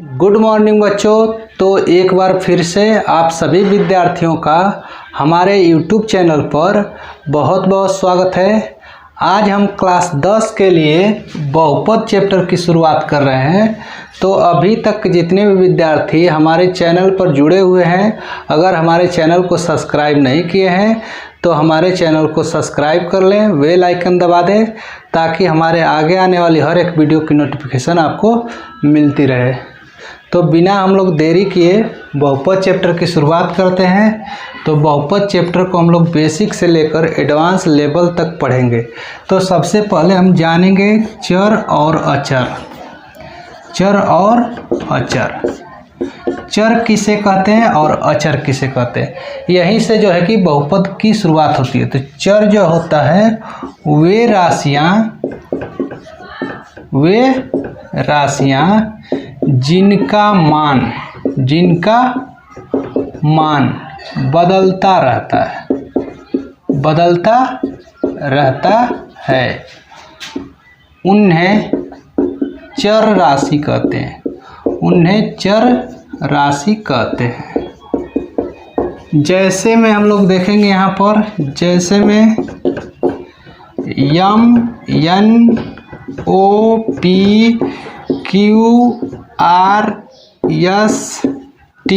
Good morning बच्चों। तो एक बार फिर से आप सभी विद्यार्थियों का हमारे YouTube चैनल पर बहुत बहुत स्वागत है। आज हम क्लास 10 के लिए बहुपद चैप्टर की शुरुआत कर रहे हैं। तो अभी तक जितने भी विद्यार्थी हमारे चैनल पर जुड़े हुए हैं, अगर हमारे चैनल को सब्सक्राइब नहीं किए हैं तो हमारे चैनल को सब्सक्राइब कर लें, बेल आइकन दबा दें ताकि हमारे आगे आने वाली हर एक वीडियो की नोटिफिकेशन आपको मिलती रहे। तो बिना हम लोग देरी किए बहुपद चैप्टर की शुरुआत करते हैं। तो बहुपद चैप्टर को हम लोग बेसिक से लेकर एडवांस लेवल तक पढ़ेंगे। तो सबसे पहले हम जानेंगे चर और अचर। चर और अचर, चर किसे कहते हैं और अचर किसे कहते हैं, यहीं से जो है कि बहुपद की शुरुआत होती है। तो चर जो होता है वे राशियां जिनका मान बदलता रहता है उन्हें चर राशि कहते हैं। जैसे में हम लोग देखेंगे यहाँ पर, जैसे में M N O P Q R S T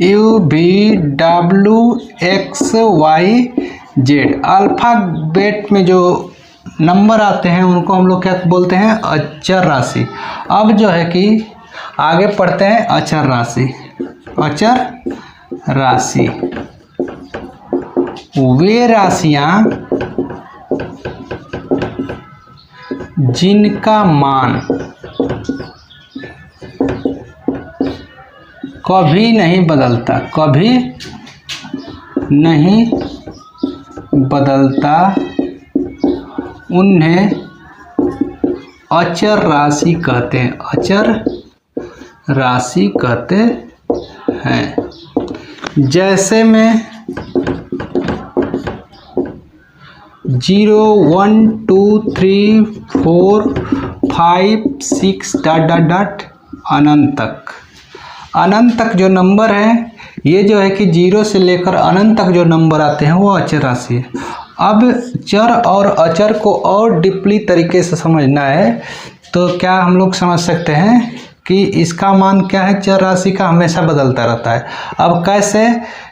U V W X Y Z alphabet में जो नंबर आते हैं उनको हम लोग क्या बोलते हैं, अचर राशि। अब जो है कि आगे पढ़ते हैं अचर राशि। वे राशियां जिनका मान कभी नहीं बदलता उन्हें अचर राशि कहते हैं। जैसे में 0 1 2 3 4 5 6 ... अनंत तक जो नंबर है, ये जो है कि 0 से लेकर अनंत तक जो नंबर आते हैं वो अचर राशि है। अब चर और अचर को और डीपली तरीके से समझना है तो क्या हम लोग समझ सकते हैं कि इसका मान क्या है, चर राशि का हमेशा बदलता रहता है। अब कैसे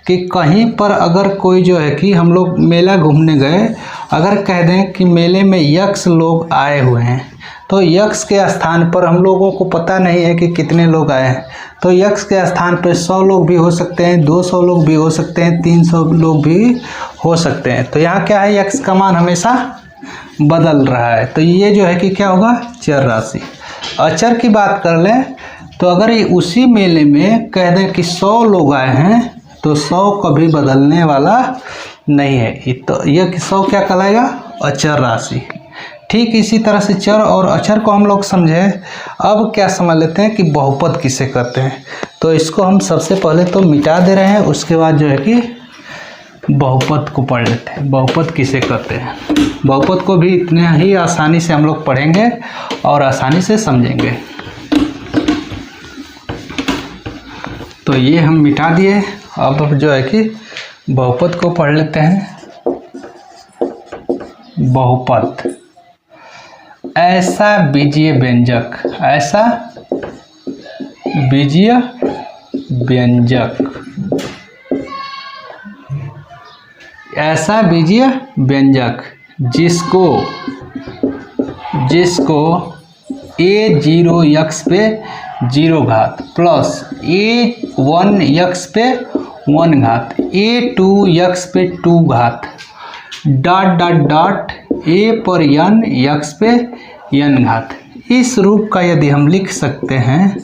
कि कहीं पर अगर कोई जो है कि हम लोग मेला घूमने गए, अगर कह दें कि मेले में यक्ष लोग आए हुए हैं, तो यक्ष के स्थान पर हम लोगों को पता नहीं है कि कितने लोग आए हैं, तो यक्ष के स्थान पर 100 लोग भी हो सकते हैं, 200 लोग भी हो सकते हैं, 300 लोग भी हो सकते हैं। तो यहाँ क्या है, यक्ष का मान हमेशा बदल रहा है। तो ये जो है कि क्या होगा, चर राशि। अचर की बात कर लें तो अगर ये उसी मेले में कह दें कि 100 लोग आए हैं तो 100 कभी बदलने वाला नहीं है। तो यह 100 क्या कहलाएगा, अचर राशि। ठीक इसी तरह से चर और अचर को हम लोग समझे। अब क्या समझ लेते हैं कि बहुपद किसे कहते हैं। तो इसको हम सबसे पहले तो मिटा दे रहे हैं, उसके बाद जो है कि बहुपद को पढ़ लेते हैं। बहुपद किसे कहते हैं, बहुपद को भी इतने ही आसानी से हम लोग पढ़ेंगे और आसानी से समझेंगे। तो ये हम मिटा दिए। अब जो है कि बहुपद को पढ़ लेते हैं। बहुपद ऐसा बीजीय व्यंजक, ऐसा बीजीय व्यंजक जिसको A0 यक्ष पे 0 घात प्लस A1 यक्ष पे 1 घात A2 यक्ष पे 2 घात ... A पर n यक्ष पे n घात। इस रूप का यदि हम लिख सकते हैं,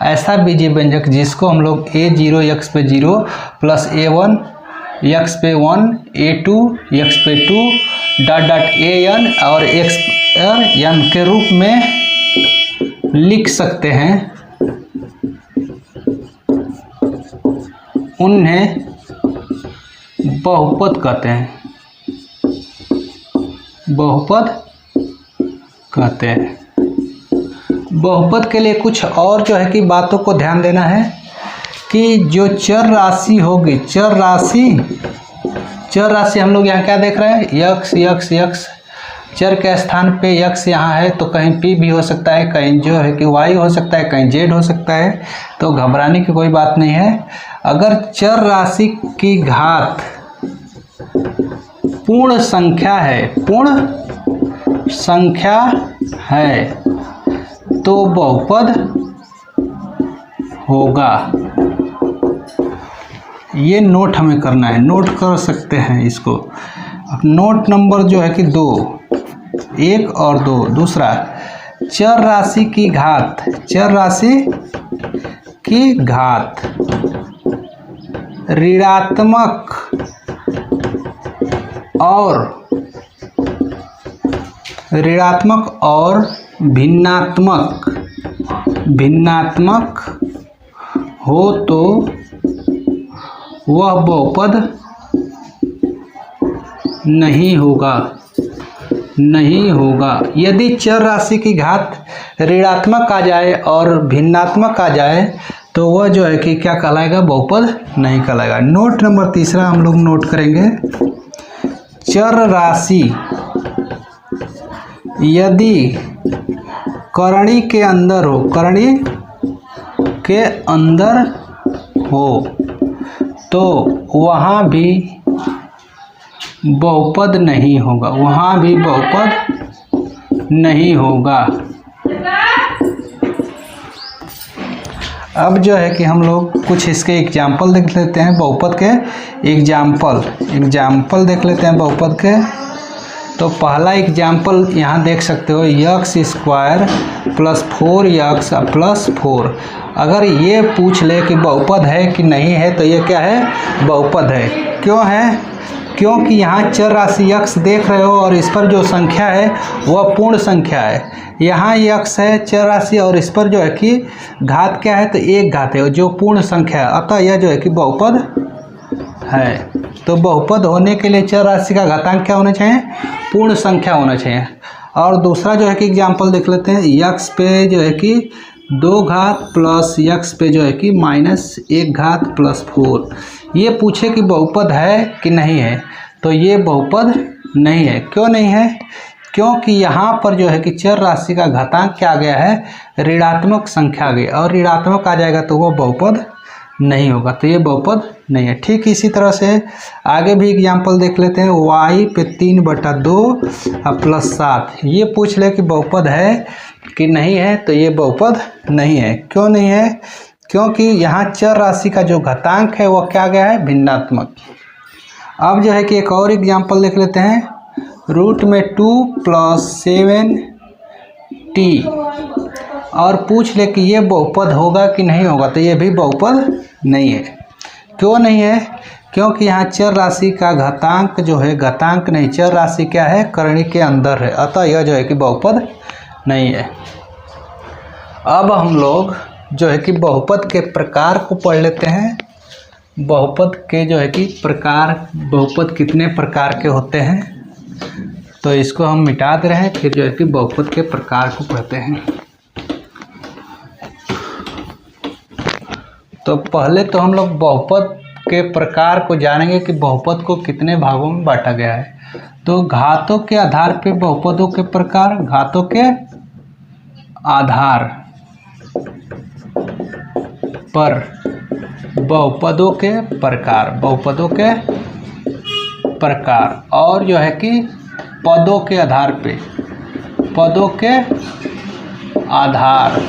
ऐसा बीजीय व्यंजक जिसको हम लोग A0 यक्ष पे 0 प्लस A1 यक्ष पे 1 A2 यक्ष पे 2 ... an और x n के रूप में लिख सकते हैं, उन्हें बहुपद कहते हैं। बहुपद कहते हैं। बहुपद के लिए कुछ और जो है कि बातों को ध्यान देना है कि जो चर राशि होगी, चर राशि हम लोग यहाँ क्या देख रहे हैं, यक्स यक्स यक्स, चर के स्थान पे यक्स यहाँ है तो कहीं पी भी हो सकता है, कहीं जो है कि वाई हो सकता है, कहीं जेड हो सकता है, तो घबराने की कोई बात नहीं है। अगर चर राशि की घात पूर्ण संख्या है तो बहुपद होगा। ये नोट हमें करना है, नोट कर सकते हैं इसको। अब नोट नंबर जो है कि 2, 1 और 2। दूसरा, चर राशि की घात ऋणात्मक और भिन्नात्मक हो तो वह बहुपद नहीं होगा। यदि चर राशि की घात ऋणात्मक आ जाए और भिन्नात्मक आ जाए तो वह जो है कि क्या कहलाएगा, बहुपद नहीं कहलाएगा। नोट नंबर 3 हम लोग नोट करेंगे, चर राशि यदि करणी के अंदर हो तो वहाँ भी बहुपद नहीं होगा, अब जो है कि हम लोग कुछ इसके एग्जाम्पल देख लेते हैं, बहुपद के एग्जाम्पल देख लेते हैं बहुपद के। तो पहला एग्जाम्पल यहाँ देख सकते हो, x square plus 4x plus 4। अगर ये पूछ ले कि बहुपद है कि नहीं है तो ये क्या है, बहुपद है। क्यों है, क्योंकि यहाँ चर राशि यक्स देख रहे हो और इस पर जो संख्या है वह पूर्ण संख्या है। यहाँ यक्स है चर राशि और इस पर जो है कि घात क्या है, तो 1 घात है जो पूर्ण संख्या है, अतः यह जो है कि बहुपद है। तो बहुपद होने के लिए चर राशि का घातांक क्या होना चाहिए, पूर्ण संख्या होना चाहिए। और दूसरा जो है कि एग्जाम्पल देख लेते हैं, यक्स पे जो है कि 2 घात प्लस यक्स पे जो है कि -1 घात प्लस 4। ये पूछे कि बहुपद है कि नहीं है, तो ये बहुपद नहीं है। क्यों नहीं है, क्योंकि यहाँ पर जो है कि चर राशि का घातांक क्या आ गया है, ऋणात्मक संख्या आ गई, और ऋणात्मक आ जाएगा तो वो बहुपद नहीं होगा, तो ये बहुपद नहीं है। ठीक इसी तरह से आगे भी एग्जाम्पल देख लेते हैं, y पे 3/2 प्लस 7। ये पूछ ले कि बहुपद है कि नहीं है, तो ये बहुपद नहीं है। क्यों नहीं है, क्योंकि यहाँ चर राशि का जो घातांक है वो क्या गया है, भिन्नात्मक। अब जो है कि एक और एग्जाम्पल देख लेते हैं, रूट में 2 + 7t, और पूछ ले कि ये बहुपद होगा कि नहीं होगा, तो ये भी बहुपद नहीं है। क्यों नहीं है, क्योंकि यहाँ चर राशि का घातांक जो है, घातांक नहीं, चर राशि क्या है, करणी के अंदर है, अतः यह जो है कि बहुपद नहीं है। अब हम लोग जो है कि बहुपद के प्रकार को पढ़ लेते हैं। बहुपद के जो है कि प्रकार, बहुपद कितने प्रकार के होते हैं, तो इसको हम मिटा दे रहे हैं, फिर जो है कि बहुपद के प्रकार को पढ़ते हैं। तो पहले तो हम लोग बहुपद के प्रकार को जानेंगे कि बहुपद को कितने भागों में बांटा गया है। तो घातों के आधार पे बहुपदों के प्रकार, घातों के आधार पर बहुपदों के प्रकार, और जो है कि पदों के आधार पे, पदों के आधार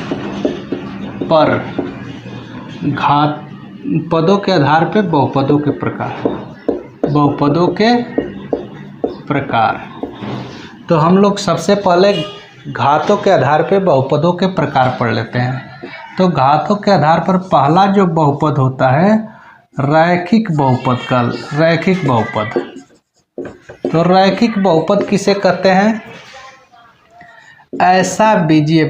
पर पदों के आधार पे बहुपदों के प्रकार। तो हम लोग सबसे पहले घातों के आधार पे बहुपदों के प्रकार पढ़ लेते हैं। तो घातों के आधार पर पहला जो बहुपद होता है, रैखिक बहुपद। तो रैखिक बहुपद किसे कहते हैं, ऐसा बीजीय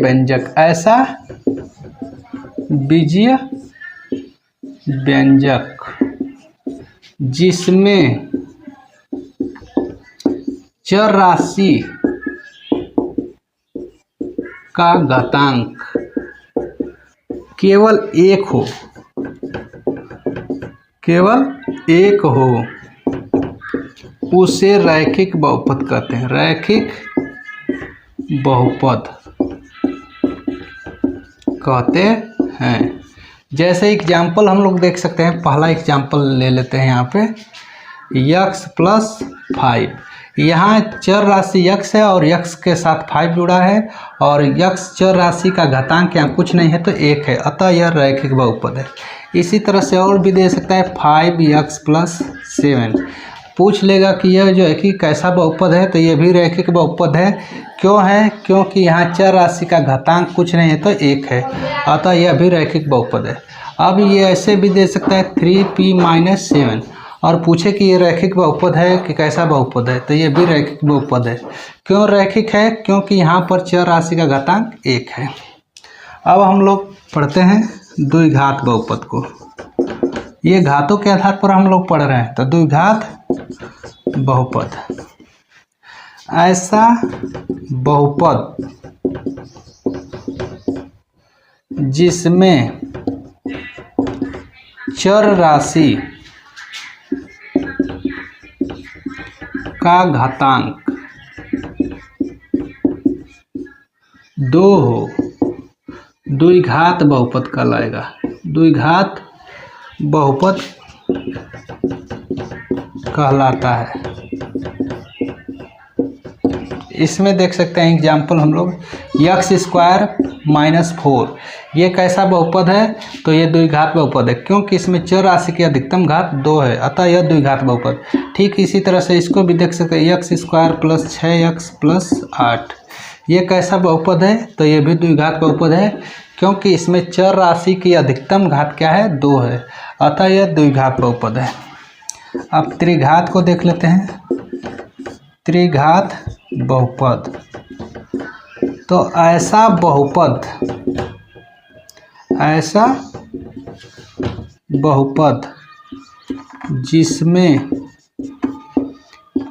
व्यंजक जिसमें चर राशि का घातांक केवल एक हो, केवल एक हो, उसे रैखिक बहुपद कहते हैं। रैखिक बहुपद कहते हैं। जैसे एग्जाम्पल हम लोग देख सकते हैं, पहला एग्जाम्पल ले लेते हैं यहाँ पे, x + 5। यहाँ चर राशि x है और x के साथ 5 जुड़ा है और x चर राशि का घातांक यहाँ कुछ नहीं है तो 1 है, अतः यह रैखिक बहुपद है। इसी तरह से और भी दे सकता है 5x + 7। पूछ लेगा कि यह जो है कि कैसा बहुपद है, तो यह भी रैखिक बहुपद है। क्यों है? क्योंकि यहाँ चर राशि का घातांक कुछ नहीं है तो 1 है, अतः यह भी रैखिक बहुपद है। अब ये ऐसे भी दे सकता है 3p - 7 और पूछे कि ये रैखिक बहुपद है कि कैसा बहुपद है, तो ये भी रैखिक बहुपद है। क्यों रैखिक है? क्योंकि यहाँ पर चर राशि का घातांक 1 है। अब हम लोग पढ़ते हैं द्विघात बहुपद को। ये घातों के आधार पर हम लोग पढ़ रहे हैं, तो द्विघात बहुपद, ऐसा बहुपद जिसमें चर राशि का घातांक 2 हो, द्विघात बहुपद कहलाएगा। द्विघात बहुपद कहलाता है। इसमें देख सकते हैं एग्जाम्पल हम लोग, x² - 4, ये कैसा बहुपद है? तो ये द्विघात बहुपद है, क्योंकि इसमें चर राशि की अधिकतम घात 2 है, अतः यह द्विघात बहुपद। ठीक इसी तरह से इसको भी देख सकते हैं, x² + 6x + 8, ये कैसा बहुपद है? तो ये भी द्विघात बहुपद है, क्योंकि इसमें चर राशि की अधिकतम घात क्या है? 2 है, अतः यह द्विघात बहुपद है। अब त्रिघात को देख लेते हैं। त्रिघात बहुपद, तो ऐसा बहुपद, ऐसा बहुपद जिसमें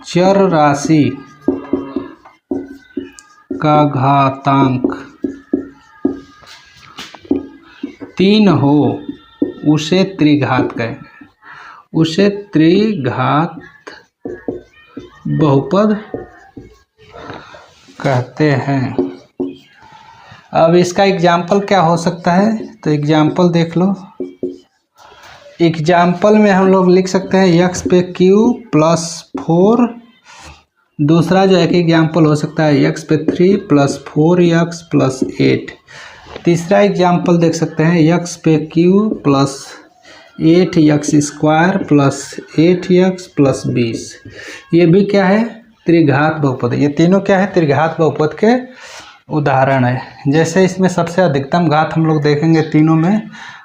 चर राशि का घातांक 3 हो, उसे त्रिघात कहेंगे। उसे त्रिघात बहुपद कहते हैं। अब इसका एग्जाम्पल क्या हो सकता है? तो एग्जाम्पल देख लो। एग्जाम्पल में हम लोग लिख सकते हैं x पे q + 4। दूसरा जो है कि एग्जाम्पल हो सकता है x पे 3 + 4x + 8। तीसरा एग्जाम्पल देख सकते हैं x पे q + 8x² + 8x + 20। ये भी क्या है? त्रिघात बहुपद है। ये तीनों क्या है? त्रिघात बहुपद के उदाहरण है। जैसे इसमें सबसे अधिकतम घात हम लोग देखेंगे तीनों में,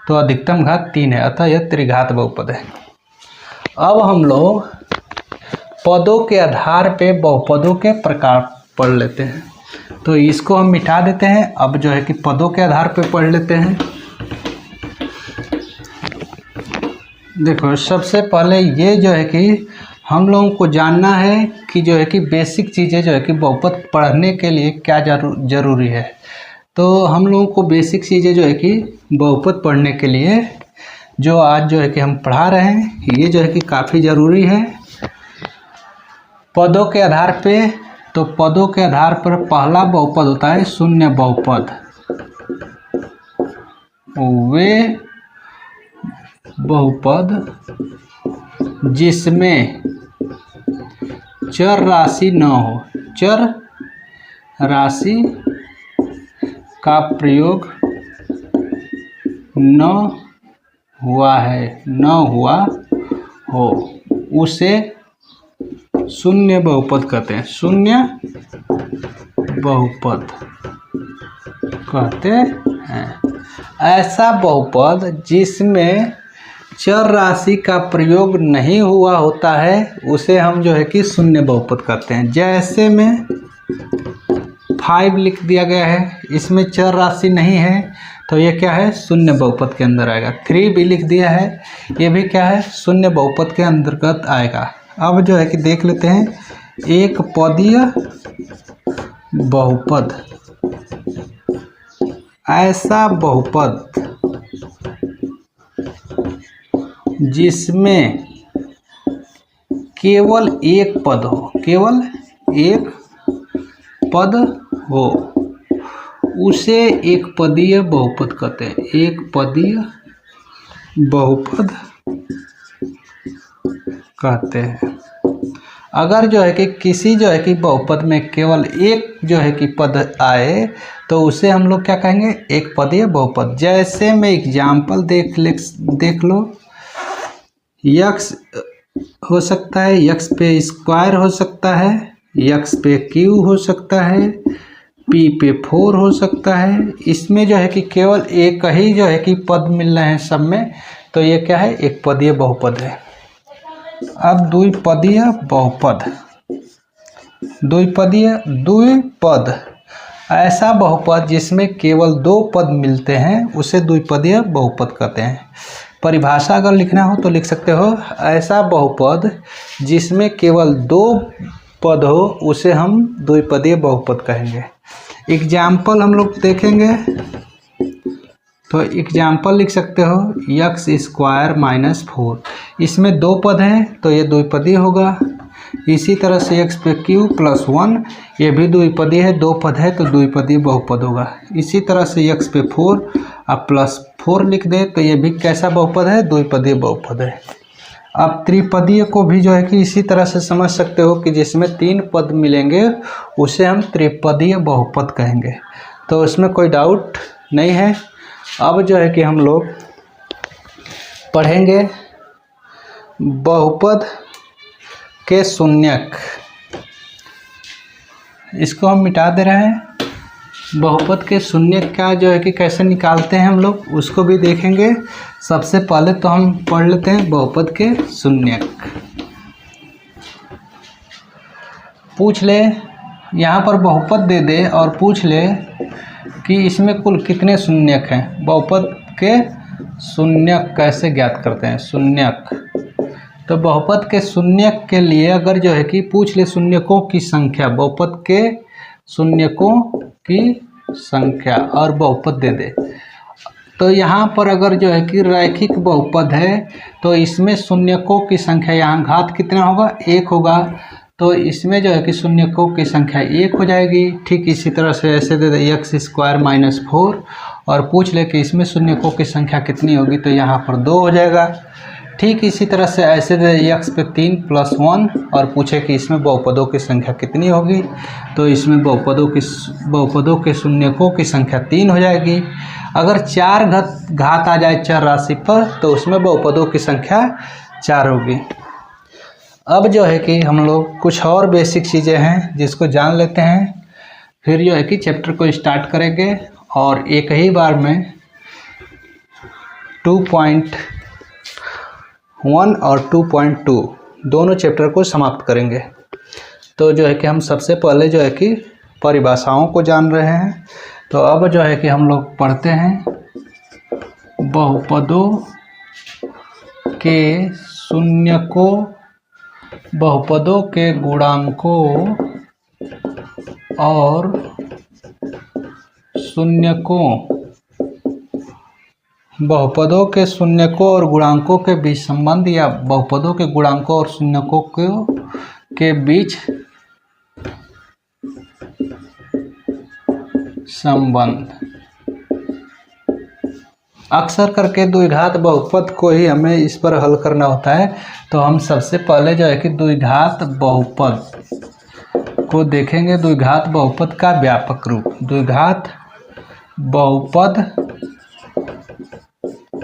तो अधिकतम घात 3 है, अतः यह त्रिघात बहुपद है। अब हम लोग पदों के आधार पे बहुपदों के प्रकार पढ़ लेते हैं। तो इसको हम मिटा देते हैं, अब जो है कि पदों के आधार पे पढ़ लेते हैं। देखो, सबसे पहले ये जो है कि हम लोगों को जानना है कि जो है कि बेसिक चीज़ें जो है कि बहुपद पढ़ने के लिए क्या जरूरी है। तो हम लोगों को बेसिक चीज़ें जो है कि बहुपद पढ़ने के लिए जो आज जो है कि हम पढ़ा रहे हैं, ये जो है कि काफ़ी ज़रूरी है। पदों के आधार पे, तो पदों के आधार पर पहला बहुपद होता है शून्य बहुपद। वे बहुपद जिसमें चर राशि न हो, चर राशि का प्रयोग न हुआ है, न हुआ हो, उसे शून्य बहुपद कहते हैं। शून्य बहुपद कहते हैं। ऐसा बहुपद जिसमें चर राशि का प्रयोग नहीं हुआ होता है, उसे हम जो है कि शून्य बहुपद कहते हैं। जैसे में 5 लिख दिया गया है, इसमें चर राशि नहीं है, तो ये क्या है? शून्य बहुपद के अंदर आएगा। 3 भी लिख दिया है, ये भी क्या है? शून्य बहुपद के अंतर्गत आएगा। अब जो है कि देख लेते हैं एक पदीय बहुपद। ऐसा बहुपद जिसमें केवल एक पद हो, केवल एक पद हो, उसे एक पदीय बहुपद कहते हैं। एक पदीय बहुपद कहते हैं। अगर जो है कि किसी जो है कि बहुपद में केवल एक जो है कि पद आए तो उसे हम लोग क्या कहेंगे, एक पदीय बहुपद। जैसे मैं एग्जाम्पल देख लो, यक्स हो सकता है, यक्स पे स्क्वायर हो सकता है, यक्स पे क्यू हो सकता है, पी पे 4 हो सकता है। इसमें जो है कि केवल एक ही जो है कि पद मिल रहे हैं सब में, तो ये क्या है, एक पदीय बहुपद है। अब द्विपदीय बहुपद, द्विपद ऐसा बहुपद जिसमें केवल 2 पद मिलते हैं उसे द्विपदीय बहुपद कहते हैं। परिभाषा अगर लिखना हो तो लिख सकते हो, ऐसा बहुपद जिसमें केवल 2 पद हो उसे हम द्विपदीय बहुपद कहेंगे। एग्जाम्पल हम लोग देखेंगे तो एग्जाम्पल लिख सकते हो, यक्स स्क्वायर माइनस 4, इसमें 2 पद हैं तो ये द्विपदीय होगा। इसी तरह से एक्स पे क्यू प्लस 1, ये भी द्विपदीय है, 2 पद है तो द्विपदीय बहुपद होगा। इसी तरह से एक्स पे 4 अब प्लस 4 लिख दे तो ये भी कैसा बहुपद है, द्विपदीय बहुपद है। अब त्रिपदीय को भी जो है कि इसी तरह से समझ सकते हो कि जिसमें 3 पद मिलेंगे उसे हम त्रिपदीय बहुपद कहेंगे। तो उसमें कोई डाउट नहीं है। अब जो है कि हम लोग पढ़ेंगे बहुपद के शून्यक। इसको हम मिटा दे रहे हैं। बहुपद के शून्यक का जो है कि कैसे निकालते हैं हम लोग उसको भी देखेंगे। सबसे पहले तो हम पढ़ लेते हैं बहुपद के शून्यक। पूछ ले, यहाँ पर बहुपद दे दे और पूछ ले कि इसमें कुल कितने शून्यक हैं। बहुपद के शून्यक कैसे ज्ञात करते हैं, शून्यक। तो बहुपद के शून्यक के लिए अगर जो है कि पूछ ले शून्यकों की संख्या, बहुपद के शून्यकों की संख्या और बहुपद दे दे, तो यहाँ पर अगर जो है कि रैखिक बहुपद है तो इसमें शून्यकों की संख्या, यहाँ घात कितना होगा, 1 होगा, तो इसमें जो है कि शून्यकों की संख्या 1 हो जाएगी। ठीक इसी तरह से ऐसे दे दे एक्स स्क्वायर माइनस 4 और पूछ ले कि इसमें शून्यकों की संख्या कितनी होगी, तो यहाँ पर 2 हो जाएगा। ठीक इसी तरह से ऐसे दे एक्स पे 3 प्लस 1 और पूछे कि इसमें बहुपदों की संख्या कितनी होगी, तो इसमें बहुपदों के शून्यकों की संख्या 3 हो जाएगी। अगर 4 घात आ जाए चर राशि पर तो उसमें बहुपदों की संख्या 4 होगी। अब जो है कि हम लोग कुछ और बेसिक चीज़ें हैं जिसको जान लेते हैं, फिर जो है कि चैप्टर को स्टार्ट करेंगे और एक ही बार में 2.1 और 2.2 दोनों चैप्टर को समाप्त करेंगे। तो जो है कि हम सबसे पहले जो है कि परिभाषाओं को जान रहे हैं। तो अब जो है कि हम लोग पढ़ते हैं बहुपदों के शून्यकों, बहुपदों के गुणांकों और शून्यकों, बहुपदों के शून्यकों और गुणांकों के बीच संबंध या बहुपदों के गुणांकों और शून्यकों के बीच संबंध। अक्सर करके द्विघात बहुपद को ही हमें इस पर हल करना होता है। तो हम सबसे पहले जो है कि द्विघात बहुपद को देखेंगे। द्विघात बहुपद का व्यापक रूप, द्विघात बहुपद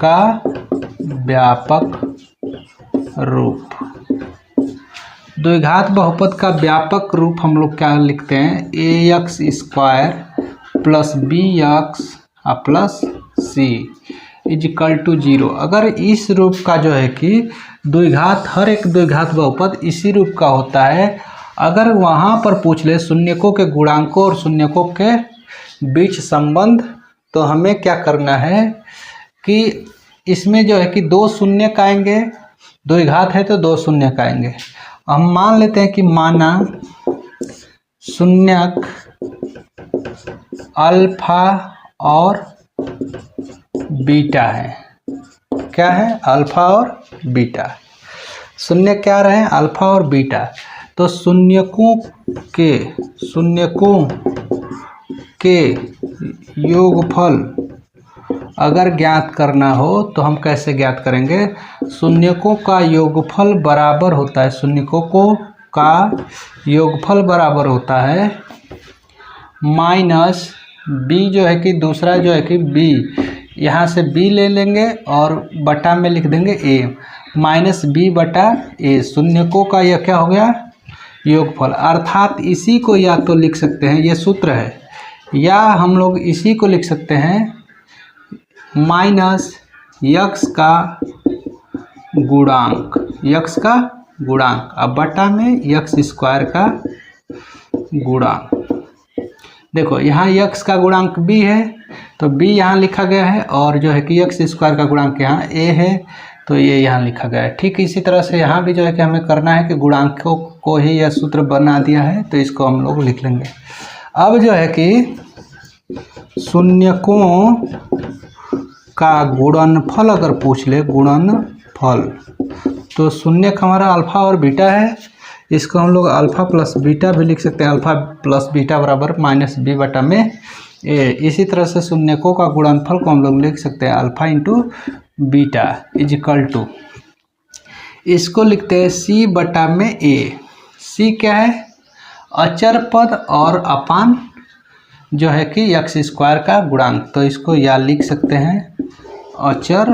का व्यापक रूप। द्विघात बहुपद का व्यापक रूप हम लोग क्या लिखते हैं, a x square plus b x plus c is equal to 0। अगर इस रूप का जो है कि द्विघात, हर एक द्विघात बहुपद इसी रूप का होता है। अगर वहाँ पर पूछ ले शून्यकों के गुणांकों और शून्यकों के बीच संबंध, तो हमें क्या करना है कि इसमें जो है कि 2 शून्यक आएंगे, द्विघात है तो 2 शून्यक आएंगे। हम मान लेते हैं कि माना शून्यक अल्फा और बीटा है, क्या है, अल्फा और बीटा। शून्य क्या रहे, अल्फा और बीटा। तो शून्यकों के योगफल अगर ज्ञात करना हो तो हम कैसे ज्ञात करेंगे, शून्यकों का योगफल बराबर होता है, शून्यकों का योगफल बराबर होता है माइनस बी जो है कि दूसरा जो है कि बी, यहाँ से बी ले लेंगे और बटा में लिख देंगे ए, माइनस बी बटा ए। शून्यकों का यह क्या हो गया, योगफल। अर्थात इसी को या तो लिख सकते हैं, ये सूत्र है, या हम लोग इसी को लिख सकते हैं माइनस यक्स का गुणांक, यक्स का गुणांक, अब बटा में यक्स स्क्वायर का गुणांक। देखो यहाँ यक्स का गुणांक b है तो b यहाँ लिखा गया है, और जो है कि यक्स स्क्वायर का गुणांक यहाँ a है तो ये यहाँ लिखा गया है। ठीक इसी तरह से यहाँ भी जो है कि हमें करना है कि गुणांकों को ही यह सूत्र बना दिया है तो इसको हम लोग लिख लेंगे। अब जो है कि शून्यकों का गुणनफल अगर पूछ ले, गुणनफल, तो शून्यक हमारा अल्फा और बीटा है, इसको हम लोग अल्फा प्लस बीटा भी लिख सकते हैं, अल्फा प्लस बीटा बराबर माइनस बी बटा में ए। इसी तरह से शून्यकों का गुणनफल को हम लोग लिख सकते हैं alpha into beta is equal to, इसको लिखते हैं सी बटा में ए। सी क्या है, अचर पद और अपान जो है कि यक्स स्क्वायर का गुणांक, तो इसको या लिख सकते हैं अचर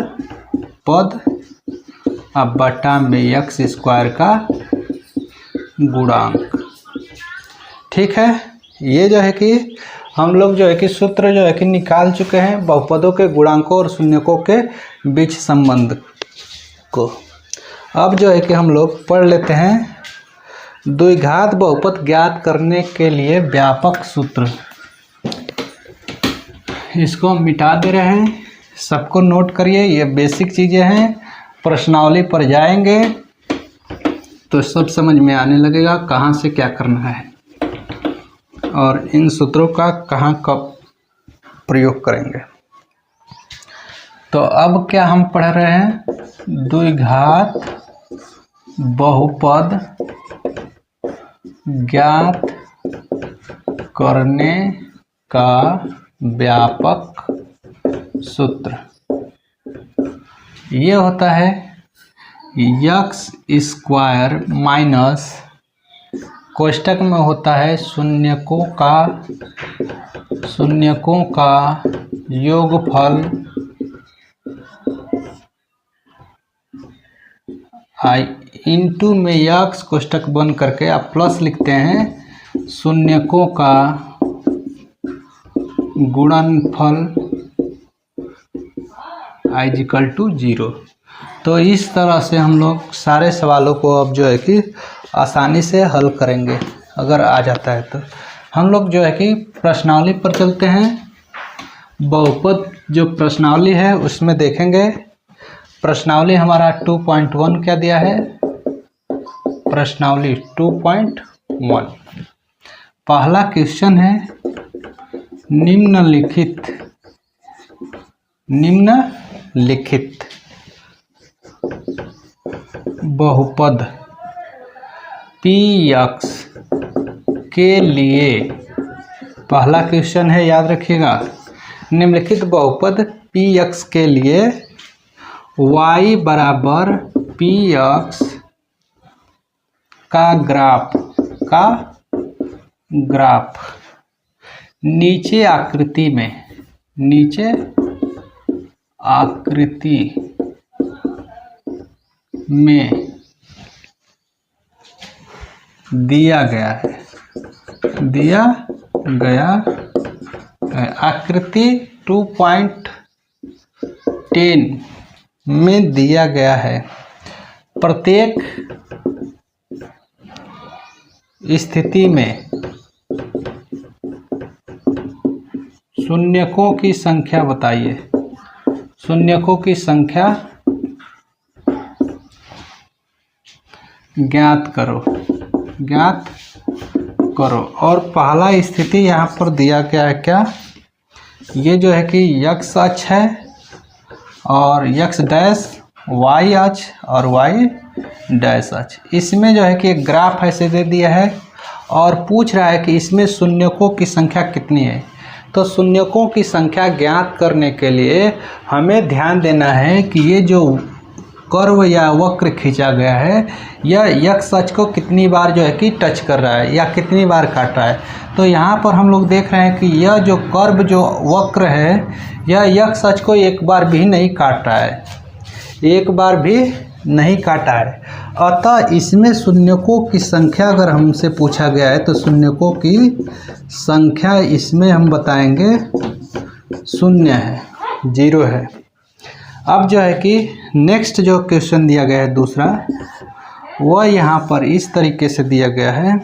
पद अब बटा में यक्स स्क्वायर का गुणांक। ठीक है, ये जो है कि हम लोग जो है कि सूत्र जो है कि निकाल चुके हैं बहुपदों के गुणांकों और शून्यकों के बीच संबंध को। अब जो है कि हम लोग पढ़ लेते हैं द्विघात बहुपद ज्ञात करने के लिए व्यापक सूत्र। इसको हम मिटा दे रहे हैं, सबको नोट करिए, ये बेसिक चीज़ें हैं। प्रश्नावली पर जाएंगे तो सब समझ में आने लगेगा कहाँ से क्या करना है और इन सूत्रों का कहाँ कब प्रयोग करेंगे। तो अब क्या हम पढ़ रहे हैं, द्विघात बहुपद ज्ञात करने का व्यापक सूत्र। ये होता है यक्स स्क्वायर माइनस कोष्टक में होता है शून्यकों का योगफल आई इंटू में यक्स कोष्टक बंद करके आप प्लस लिखते हैं शून्यकों का गुणनफल आई इक्वल टू 0। तो इस तरह से हम लोग सारे सवालों को अब जो है कि आसानी से हल करेंगे अगर आ जाता है तो। हम लोग जो है कि प्रश्नावली पर चलते हैं। बहुपद जो प्रश्नावली है उसमें देखेंगे, प्रश्नावली हमारा 2.1 क्या दिया है, प्रश्नावली 2.1 पहला क्वेश्चन है निम्नलिखित बहुपद px के लिए, पहला क्वेश्चन है याद रखिएगा, निम्नलिखित बहुपद px के लिए y बराबर px का ग्राफ नीचे आकृति में दिया गया है। आकृति 2.10 में दिया गया है। प्रत्येक स्थिति में शून्यकों की संख्या बताइए। शून्यकों की संख्या ज्ञात करो। और पहला स्थिति यहाँ पर दिया गया है क्या, ये जो है कि x अक्ष है और x डैश y अक्ष और y डैश अक्ष। इसमें जो है कि एक ग्राफ ऐसे दे दिया है और पूछ रहा है कि इसमें शून्यकों की संख्या कितनी है। तो शून्यकों की संख्या ज्ञात करने के लिए हमें ध्यान देना है कि ये जो कर्व या वक्र खींचा गया है यह x अक्ष को कितनी बार जो है कि टच कर रहा है या कितनी बार काट रहा है। तो यहाँ पर हम लोग देख रहे हैं कि यह जो कर्व जो वक्र है यह x अक्ष को एक बार भी नहीं काट रहा है, एक बार भी नहीं काटा है। अतः इसमें शून्यकों की संख्या अगर हमसे पूछा गया है तो शून्यकों की संख्या इसमें हम बताएंगे शून्य है, 0 है। अब जो है कि नेक्स्ट जो क्वेश्चन दिया गया है दूसरा, वह यहाँ पर इस तरीके से दिया गया है।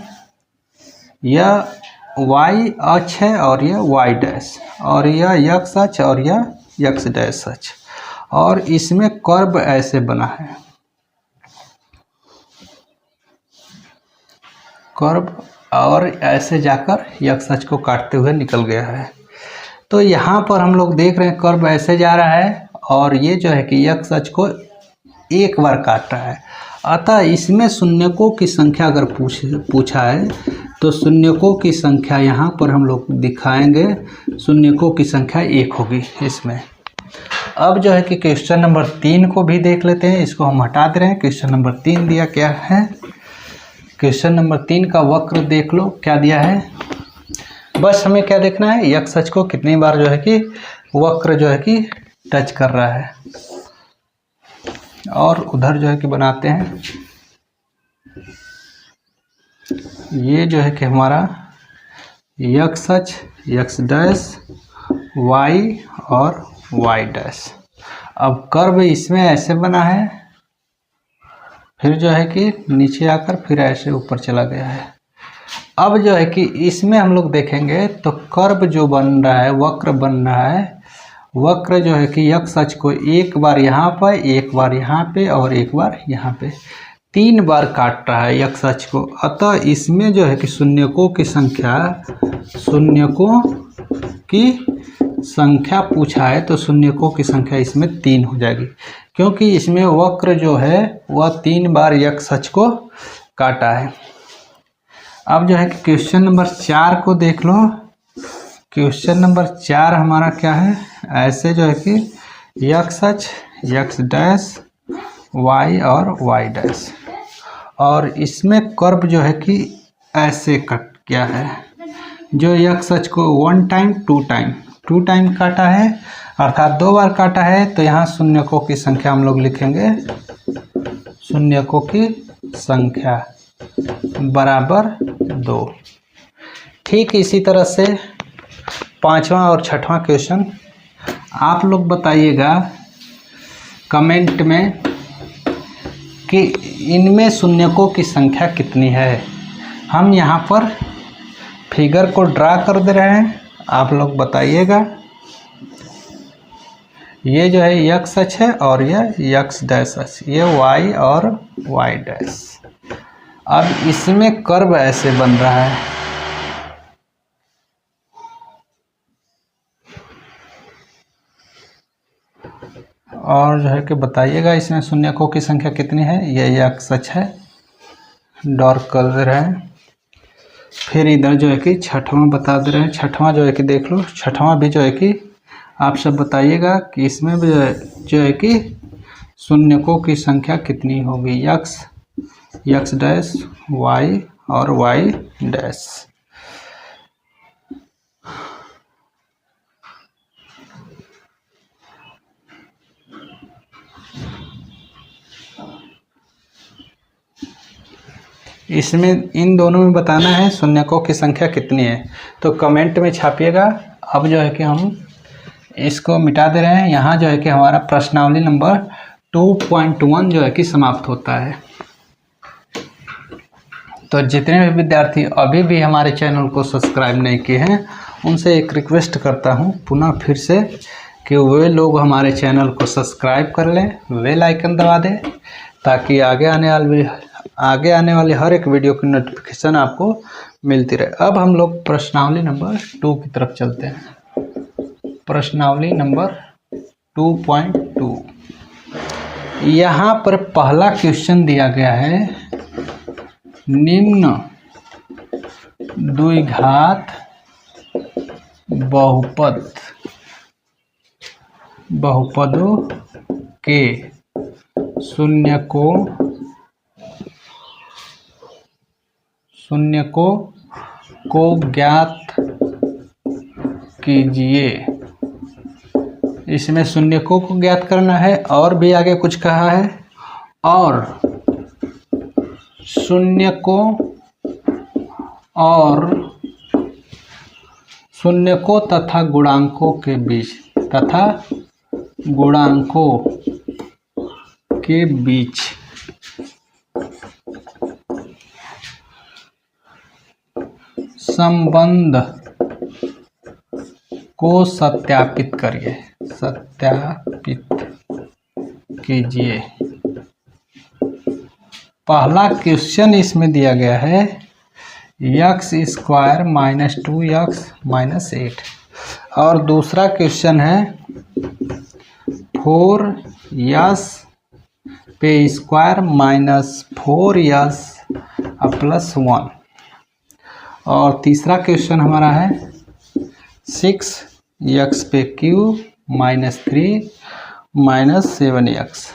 यह y अक्ष है और यह y डैश और यह x अक्ष और यह x डैश अक्ष, और इसमें कर्व ऐसे बना है, कर्व और ऐसे जाकर x अक्ष को काटते हुए निकल गया है। तो यहाँ पर हम लोग देख रहे हैं कर्व ऐसे जा रहा है और ये जो है कि x अक्ष को एक बार काट रहा है। अतः इसमें शून्यकों की संख्या अगर पूछा है तो शून्यकों की संख्या यहाँ पर हम लोग दिखाएंगे, शून्यकों की संख्या 1 होगी इसमें। अब जो है कि क्वेश्चन नंबर 3 को भी देख लेते हैं, इसको हम हटा दे रहे हैं। क्वेश्चन नंबर 3 दिया क्या है, क्वेश्चन नंबर 3 का वक्र देख लो क्या दिया है। बस हमें क्या देखना है, x अक्ष को कितनी बार जो है कि वक्र जो है कि टच कर रहा है। और उधर जो है कि बनाते हैं, ये जो है कि हमारा x अक्ष, x डैश, y और y डैश। अब कर्व इसमें ऐसे बना है, फिर जो है कि नीचे आकर फिर ऐसे ऊपर चला गया है। अब जो है कि इसमें हम लोग देखेंगे तो कर्व जो बन रहा है, वक्र बन रहा है, वक्र जो है कि x अक्ष को एक बार यहाँ पर, एक बार यहाँ पे और एक बार यहाँ पे, 3 बार काट रहा है x अक्ष को। अतः इसमें जो है कि शून्यकों की संख्या पूछा है तो शून्यकों की संख्या इसमें 3 हो जाएगी, क्योंकि इसमें वक्र जो है वह 3 बार x अक्ष को काटा है। अब जो है कि क्वेश्चन नंबर 4 को देख लो। क्वेश्चन नंबर 4 हमारा क्या है, ऐसे जो है कि x अक्ष, x डैश, y और y डैश, और इसमें कर्व जो है कि ऐसे कट किया है, जो x अक्ष को 1 टाइम 2 टाइम काटा है, अर्थात 2 बार काटा है। तो यहाँ शून्यकों की संख्या हम लोग लिखेंगे, शून्यकों की संख्या बराबर 2। ठीक इसी तरह से 5वां और 6वां क्वेश्चन आप लोग बताइएगा कमेंट में कि इनमें शून्यकों की संख्या कितनी है। हम यहाँ पर फिगर को ड्रा कर दे रहे हैं, आप लोग बताइएगा। ये जो है x अक्ष है और यह x डैश अक्ष, ये y और y डैश। अब इसमें कर्व ऐसे बन रहा है, और जो है कि बताइएगा इसमें शून्यकों की संख्या कितनी है। ये x अक्ष है, डार्क कर दे रहे हैं। फिर इधर जो है कि 6वां बता दे रहे हैं, 6वां जो है कि देख लो, 6वां भी जो है कि आप सब बताइएगा कि इसमें भी जो है कि शून्यकों की संख्या कितनी होगी, x डैश, y और y डैश। इसमें इन दोनों में बताना है शून्यकों की संख्या कितनी है, तो कमेंट में छापिएगा। अब जो है कि हम इसको मिटा दे रहे हैं। यहाँ जो है कि हमारा प्रश्नावली नंबर 2.1 जो है कि समाप्त होता है। तो जितने भी विद्यार्थी अभी भी हमारे चैनल को सब्सक्राइब नहीं किए हैं, उनसे एक रिक्वेस्ट करता हूँ पुनः फिर से कि वे लोग हमारे चैनल को सब्सक्राइब कर लें, बेल आइकन दबा दें, ताकि आगे आने वाली हर एक वीडियो की नोटिफिकेशन आपको मिलती रहे। अब हम लोग प्रश्नावली नंबर 2 की तरफ चलते हैं। प्रश्नावली नंबर 2.2 2। यहाँ पर पहला क्वेश्चन दिया गया है, निम्न द्विघात बहुपदों के शून्यकों को ज्ञात कीजिए। इसमें शून्यकों को ज्ञात करना है और भी आगे कुछ कहा है, और शून्यकों तथा गुणांकों के बीच संबंध को सत्यापित कीजिए। पहला क्वेश्चन इसमें दिया गया है x² - 2x - 8, और दूसरा क्वेश्चन है 4s पे स्क्वायर -4s + 1, और तीसरा क्वेश्चन हमारा है 6x पे क्यूब -3 -7x,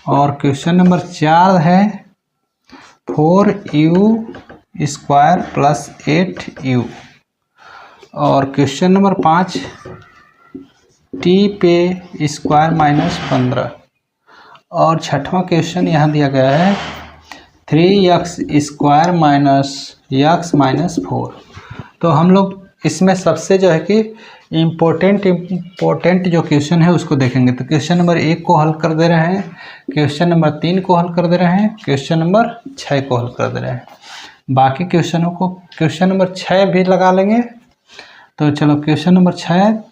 और क्वेश्चन नंबर 4 है 4u² + 8u, और क्वेश्चन नंबर 5 t पे स्क्वायर -15, और छठवां क्वेश्चन यहाँ दिया गया है 3x² - x - 4। तो हम लोग इसमें सबसे जो है कि इम्पोर्टेंट जो क्वेश्चन है उसको देखेंगे। तो क्वेश्चन नंबर 1 को हल कर दे रहे हैं, क्वेश्चन नंबर 3 को हल कर दे रहे हैं, क्वेश्चन नंबर 6 को हल कर दे रहे हैं। बाकी क्वेश्चनों को क्वेश्चन नंबर 6 भी लगा लेंगे। तो चलो क्वेश्चन नंबर 6,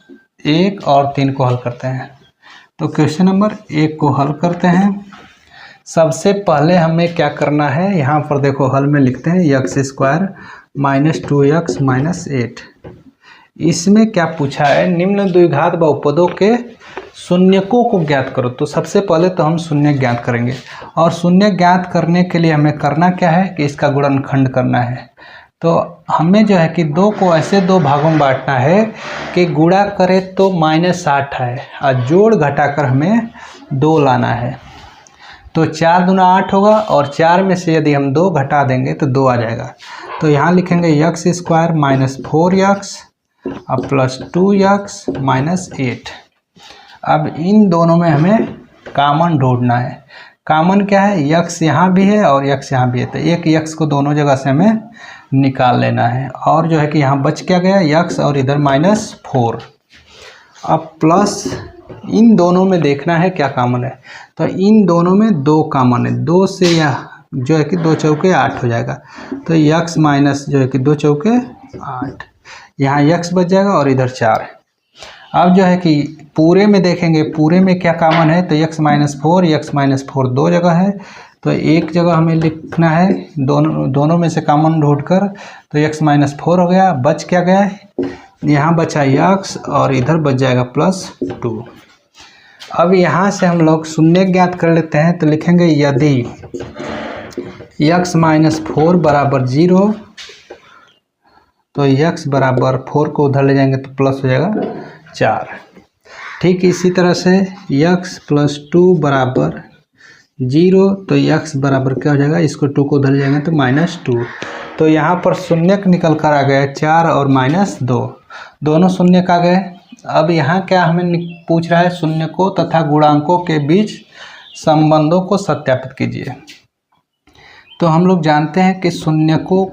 1 और 3 को हल करते हैं। तो क्वेश्चन नंबर 1 को हल करते हैं। सबसे पहले हमें क्या करना है, यहाँ पर देखो हल में लिखते हैं x² - 2x - 8। इसमें क्या पूछा है, निम्न द्विघात बहुपदों के शून्यकों को ज्ञात करो। तो सबसे पहले तो हम शून्य ज्ञात करेंगे, और शून्य ज्ञात करने के लिए हमें करना क्या है कि इसका गुणनखंड करना है। तो हमें जो है कि 2 को ऐसे 2 भागों में बांटना है कि गुणा करे तो -8 है, और जोड़ घटाकर हमें 2 लाना है। तो 4 दूना 8 होगा, और 4 में से यदि हम 2 घटा देंगे तो 2 आ जाएगा। तो यहाँ लिखेंगे x² - 4x + 2x - 8। अब इन दोनों में हमें कॉमन ढूंढना है। कॉमन क्या है, x यहाँ भी है और x यहाँ भी है, तो एक x को दोनों जगह से हमें निकाल लेना है। और जो है कि यहाँ बच क्या गया, x, और इधर -4। अब प्लस इन दोनों में देखना है क्या कॉमन है। तो इन दोनों में 2 कॉमन है, 2 से यह जो है कि 2 चौके 8 हो जाएगा। तो x माइनस जो है कि 2 चौके 8, यहाँ x बच जाएगा और इधर 4 है। अब जो है कि पूरे में देखेंगे, पूरे में क्या कॉमन है, तो x - 4 2 जगह है, तो एक जगह हमें लिखना है दोनों में से कॉमन ढूंढकर। तो x - 4 हो गया, बच क्या गया, यहाँ बचा x और इधर बच जाएगा +2। अब यहाँ से हम लोग शून्य ज्ञात कर लेते हैं। तो लिखेंगे यदि x - 4 = 0, तो x = 4 को उधर ले जाएंगे तो प्लस हो जाएगा 4। ठीक इसी तरह से x + 2 = 0, तो x बराबर क्या हो जाएगा, इसको 2 को उधर ले जाएंगे तो -2। तो यहाँ पर शून्य निकल कर आ गया 4 और -2, दोनों शून्य आ गए। अब यहाँ क्या हमें पूछ रहा है, शून्यकों तथा गुणांकों के बीच संबंधों को सत्यापित कीजिए। तो हम लोग जानते हैं कि शून्यकों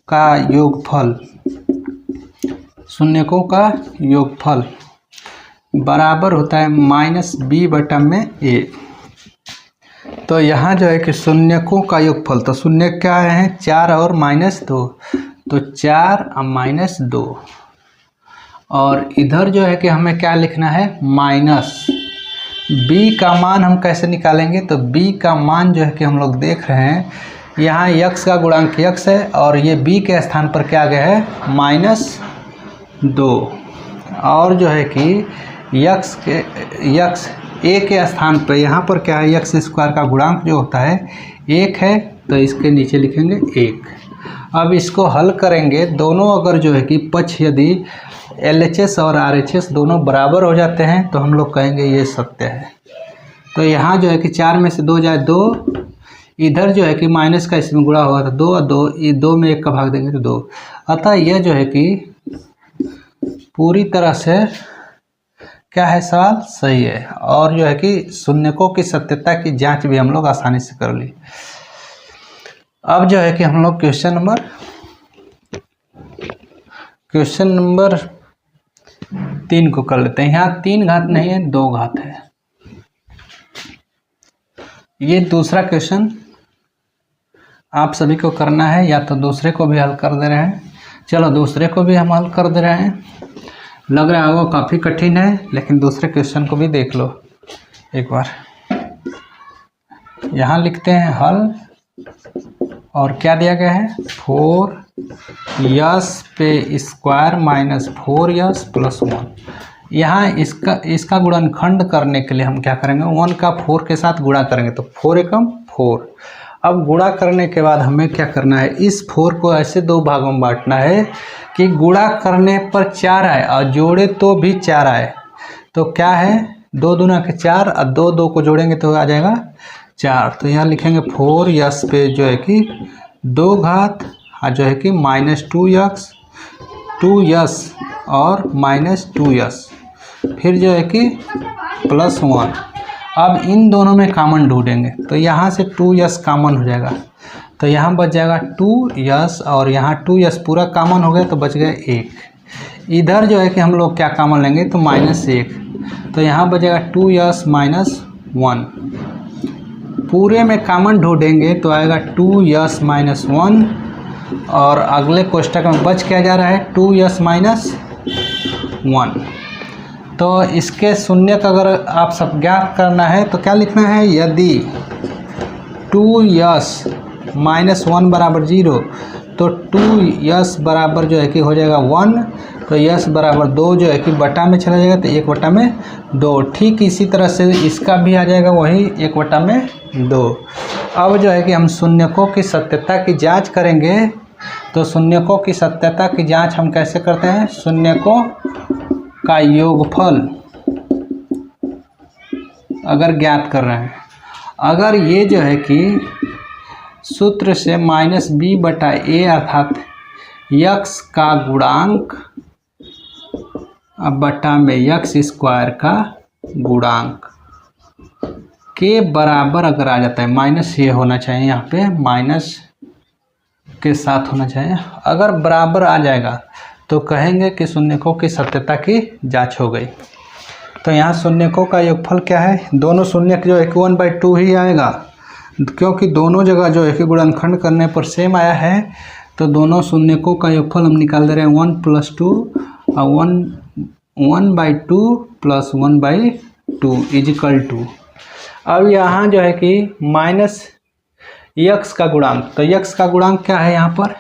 का योगफल बराबर होता है -b/a। तो यहाँ जो है कि शून्यकों का योगफल, तो शून्य क्या है, 4 और -2, तो 4 और -2, और इधर जो है कि हमें क्या लिखना है, माइनस b का मान हम कैसे निकालेंगे। तो b का मान जो है कि हम लोग देख रहे हैं, यहाँ x का गुणांक x है, और ये b के स्थान पर क्या आ गया है, -2, और जो है कि यक्स ए के स्थान पर यहाँ पर क्या है, यक्स स्क्वायर का गुणांक जो होता है 1 है, तो इसके नीचे लिखेंगे 1। अब इसको हल करेंगे, दोनों अगर जो है कि पक्ष यदि LHS और RHS दोनों बराबर हो जाते हैं तो हम लोग कहेंगे ये सत्य है। तो यहाँ जो है कि 4 में से 2 जाए 2, इधर जो है कि माइनस का इसमें गुणा होगा तो 2 और 2, ये 2 में 1 का भाग देंगे तो 2। अतः यह जो है कि पूरी तरह से क्या है, सवाल सही है। और जो है कि शून्यकों की सत्यता की जांच भी हम लोग आसानी से कर ली। अब जो है कि हम लोग क्वेश्चन नंबर 3 को कर लेते हैं। यहाँ 3 घात नहीं है, 2 घात है। ये दूसरा क्वेश्चन आप सभी को करना है, या तो दूसरे को भी हल कर दे रहे हैं। चलो दूसरे को भी हम हल कर दे रहे हैं। लग रहा होगा काफ़ी कठिन है, लेकिन दूसरे क्वेश्चन को भी देख लो एक बार। यहाँ लिखते हैं हल, और क्या दिया गया है, 4s पे स्क्वायर माइनस 4s प्लस 1। यहाँ इसका गुणनखंड करने के लिए हम क्या करेंगे, 1 का 4 के साथ गुणा करेंगे तो 4 एकम 4। अब गुणा करने के बाद हमें क्या करना है, इस 4 को ऐसे 2 भागों में बांटना है कि गुणा करने पर 4 आए और जोड़े तो भी 4 आए। तो क्या है, 2 दूना के 4 और 2 को जोड़ेंगे तो आ जाएगा 4। तो यहाँ लिखेंगे 4s पे जो है कि 2 घात और जो है कि माइनस 2s और माइनस 2s, फिर जो है कि प्लस 1। अब इन दोनों में कॉमन ढूंढेंगे तो यहाँ से 2s कॉमन हो जाएगा, तो यहाँ बच जाएगा 2s और यहाँ 2s पूरा कॉमन हो गया तो बच गया 1। इधर जो है कि हम लोग क्या कॉमन लेंगे तो -1, तो यहाँ बचेगा 2s माइनस 1। पूरे में कॉमन ढूंढेंगे तो आएगा 2s माइनस 1, और अगले कोष्ठक में बच क्या जा रहा है, 2s माइनस 1। तो इसके शून्य का अगर आप सब ज्ञात करना है तो क्या लिखना है, यदि 2s माइनस 1 बराबर 0 तो 2s बराबर जो है कि हो जाएगा 1, तो s बराबर 2 जो है कि बटा में चला जाएगा तो 1 बटा में 2। ठीक इसी तरह से इसका भी आ जाएगा वही 1 बटा में 2। अब जो है कि हम शून्यकों की सत्यता की जांच करेंगे। तो शून्यकों की सत्यता की जांच हम कैसे करते हैं, शून्यकों का योगफल अगर ज्ञात कर रहे हैं, अगर ये जो है कि सूत्र से -b/a अर्थात x का गुणांक बटा में x स्क्वायर का गुणांक के बराबर अगर आ जाता है, माइनस ये होना चाहिए, यहाँ पे माइनस के साथ होना चाहिए। अगर बराबर आ जाएगा तो कहेंगे कि शून्यकों की सत्यता की जांच हो गई। तो यहाँ शून्यकों का योगफल क्या है, दोनों शून्य जो है कि 1/2 ही आएगा, क्योंकि दोनों जगह जो है कि गुणनखंड करने पर सेम आया है। तो दोनों शून्यकों का योगफल हम निकाल दे रहे हैं, 1 + 2 और 1/2 + 1/2 = 2। अब यहाँ जो है कि माइनस x का गुणांक, तो x का गुणांक क्या है यहाँ पर,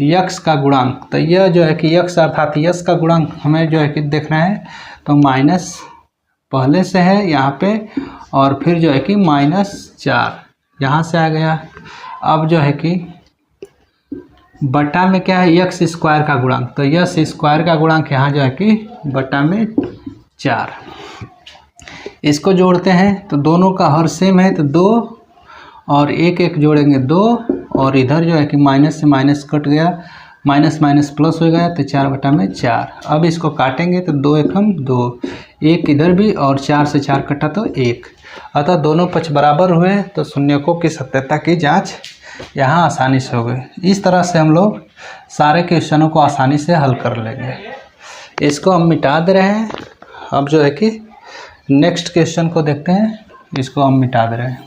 x का गुणांक, तो यह जो है कि x अर्थात s का गुणांक हमें जो है कि देखना है। तो माइनस पहले से है यहाँ पे, और फिर जो है कि -4 यहाँ से आ गया। अब जो है कि बटा में क्या है, x स्क्वायर का गुणांक, तो x स्क्वायर का गुणांक यहाँ जो है कि बटा में 4। इसको जोड़ते हैं तो दोनों का हर सेम है तो 2 और 1 जोड़ेंगे 2, और इधर जो है कि माइनस से माइनस कट गया, माइनस माइनस प्लस हो गया तो 4/4। अब इसको काटेंगे तो 2 एकम 2, 1 इधर भी और 4 से 4 कटा तो 1। अतः दोनों पक्ष बराबर हुए, तो शून्यकों की सत्यता की जांच यहाँ आसानी से हो गई। इस तरह से हम लोग सारे क्वेश्चनों को आसानी से हल कर लेंगे। इसको हम मिटा दे रहे हैं। अब जो है कि नेक्स्ट क्वेश्चन को देखते हैं, इसको हम मिटा दे रहे हैं।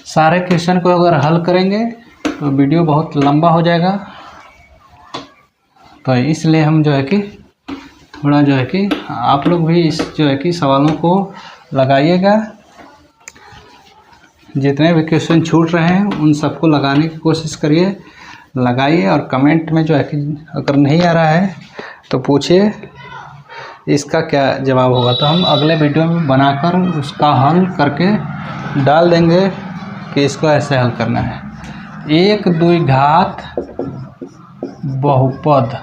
सारे क्वेश्चन को अगर हल करेंगे तो वीडियो बहुत लंबा हो जाएगा, तो इसलिए हम जो है कि थोड़ा जो है कि आप लोग भी इस जो है कि सवालों को लगाइएगा। जितने भी क्वेश्चन छूट रहे हैं उन सबको लगाने की कोशिश करिए, लगाइए, और कमेंट में जो है कि अगर नहीं आ रहा है तो पूछिए, इसका क्या जवाब होगा। तो हम अगले वीडियो में बनाकर उसका हल करके डाल देंगे कि इसको ऐसे हल करना है। एक द्विघात बहुपद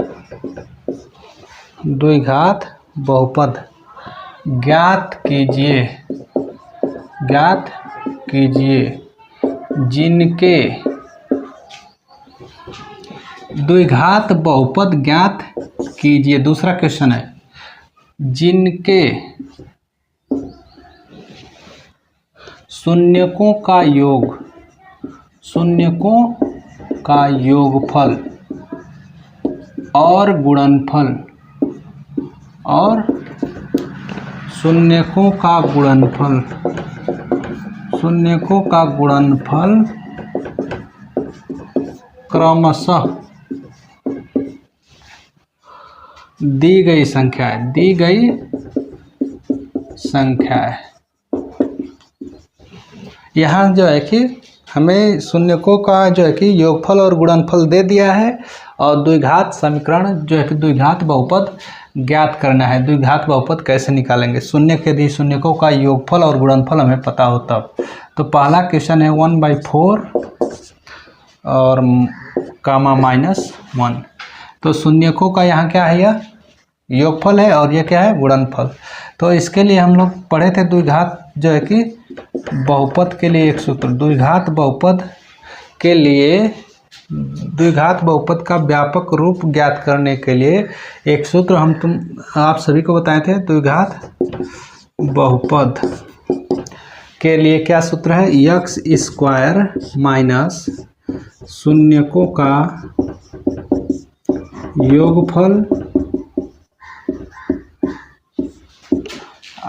ज्ञात कीजिए जिनके द्विघात बहुपद ज्ञात कीजिए। दूसरा क्वेश्चन है जिनके शून्यकों का योगफल और गुणनफल शून्यकों का गुणनफल क्रमशः दी गई संख्या है। यहाँ जो है कि हमें शून्यकों का जो है कि योगफल और गुणनफल दे दिया है और द्विघात समीकरण जो है कि द्विघात बहुपद ज्ञात करना है। द्विघात बहुपद कैसे निकालेंगे, शून्य के यदि शून्यकों का योगफल और गुणनफल हमें पता हो तब। तो पहला क्वेश्चन है 1/4 और कामा -1। तो शून्यकों का यहाँ क्या है, यह योगफल है और ये क्या है, गुणनफल। तो इसके लिए हम लोग पढ़े थे द्विघात जो है कि बहुपद के लिए एक सूत्र। द्विघात बहुपद का व्यापक रूप ज्ञात करने के लिए एक सूत्र आप सभी को बताए थे। द्विघात बहुपद के लिए क्या सूत्र है, x² माइनस शून्यकों का योगफल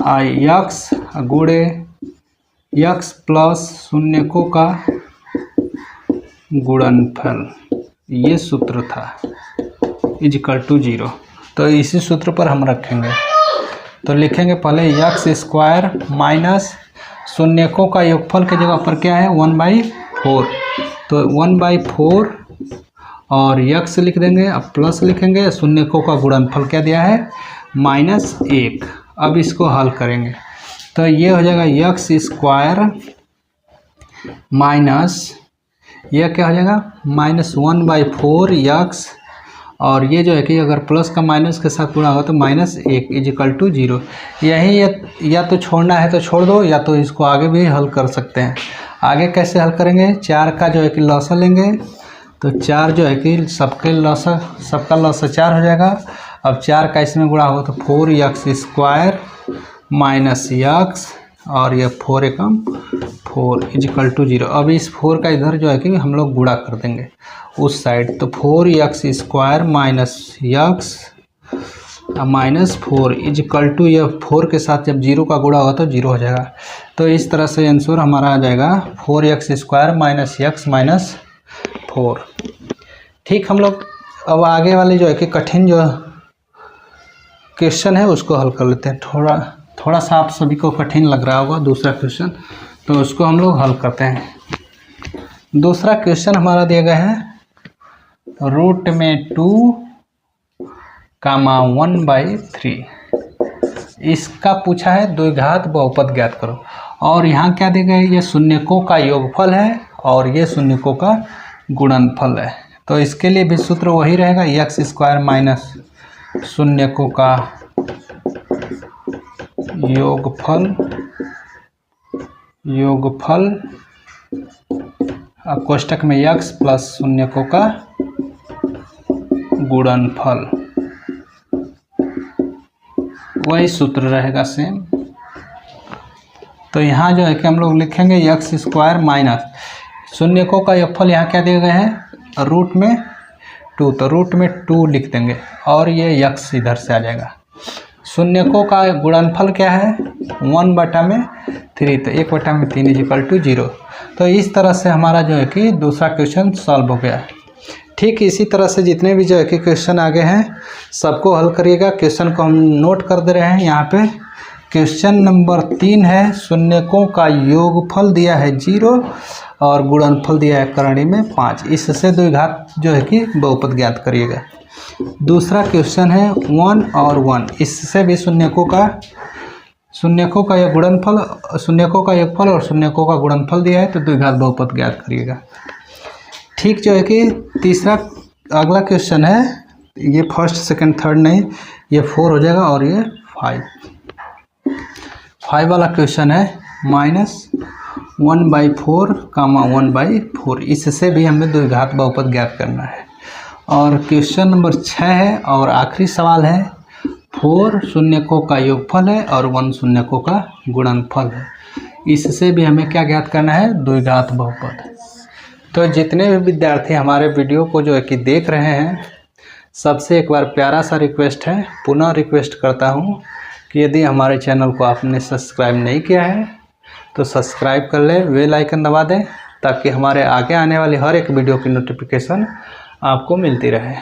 x गुणे x प्लस शून्यकों का गुणनफल, ये सूत्र था =0। तो इसी सूत्र पर हम रखेंगे। तो लिखेंगे पहले x² माइनस शून्यकों का योगफल के जगह पर क्या है 1/4। तो 1/4 और x लिख देंगे, अब प्लस लिखेंगे, शून्यकों का गुणनफल क्या दिया है -1। अब इसको हल करेंगे तो ये हो जाएगा x² माइनस यह क्या हो जाएगा -1/4x, और ये जो है कि अगर प्लस का माइनस के साथ गुणा होगा तो -1 =0। यही या तो छोड़ना है तो छोड़ दो, या तो इसको आगे भी हल कर सकते हैं। आगे कैसे हल करेंगे, 4 का जो है कि लॉसा लेंगे, तो 4 जो है कि सबका लॉसा 4 हो जाएगा। अब 4 का इसमें गुणा होगा तो 4x² माइनस x, और यह 4 एकम 4 =0। अब इस 4 का इधर जो है कि हम लोग गुणा कर देंगे उस साइड। तो 4x² माइनस x माइनस 4 यह 4 के साथ जब 0 का गुणा होगा तो 0 हो जाएगा। तो इस तरह से आंसर हमारा आ जाएगा 4x² माइनस x माइनस 4। ठीक, हम लोग अब आगे वाले जो है कि कठिन जो क्वेश्चन है उसको हल कर लेते हैं। थोड़ा सा आप सभी को कठिन लग रहा होगा दूसरा क्वेश्चन, तो उसको हम लोग हल करते हैं। दूसरा क्वेश्चन हमारा दिया गया है √2(1/3)। इसका पूछा है द्विघात बहुपद ज्ञात करो, और यहाँ क्या दिया गया है, ये शून्यकों का योगफल है और ये शून्यकों का गुणनफल है। तो इसके लिए भी सूत्र वही रहेगा, x² माइनस शून्यकों का योगफल कोष्टक में x प्लस शून्यकों का गुणनफल, वही सूत्र रहेगा सेम। तो यहाँ जो है कि हम लोग लिखेंगे x² माइनस शून्यकों का योगफल, यहाँ क्या दिया गया है रूट में 2, तो रूट में 2 लिख देंगे और ये x इधर से आ जाएगा। शून्यकों का गुणनफल क्या है 1/3, तो 1/3 =0। तो इस तरह से हमारा जो है कि दूसरा क्वेश्चन सॉल्व हो गया। ठीक इसी तरह से जितने भी जो है कि क्वेश्चन आगे हैं सबको हल करिएगा। क्वेश्चन को हम नोट कर दे रहे हैं यहाँ पे क्वेश्चन नंबर 3 है, शून्यकों का योगफल दिया है 0 और गुणनफल दिया है करणी में 5। इससे द्विघात जो है कि बहुपद ज्ञात करिएगा। दूसरा क्वेश्चन है 1 और 1, इससे भी शून्यकों का गुणनफल, शून्यकों का योगफल और शून्यकों का गुणनफल दिया है, तो द्विघात बहुपद ज्ञात करिएगा। ठीक जो है कि तीसरा अगला क्वेश्चन है, ये फर्स्ट सेकंड थर्ड नहीं, ये 4 हो जाएगा और ये 5 वाला क्वेश्चन है -1/4, 1/4, इससे भी हमें द्विघात बहुपद ज्ञात करना है। और क्वेश्चन नंबर 6 है और आखिरी सवाल है, 4 शून्यकों का योगफल है और 1 शून्यकों का गुणनफल है, इससे भी हमें क्या ज्ञात करना है, द्विघात बहुपद। तो जितने भी विद्यार्थी हमारे वीडियो को जो है कि देख रहे हैं, सबसे एक बार प्यारा सा रिक्वेस्ट है, पुनः रिक्वेस्ट करता हूँ कि यदि हमारे चैनल को आपने सब्सक्राइब नहीं किया है तो सब्सक्राइब कर ले, बेल आइकन दबा दें, ताकि हमारे आगे आने वाली हर एक वीडियो की नोटिफिकेशन आपको मिलती रहे।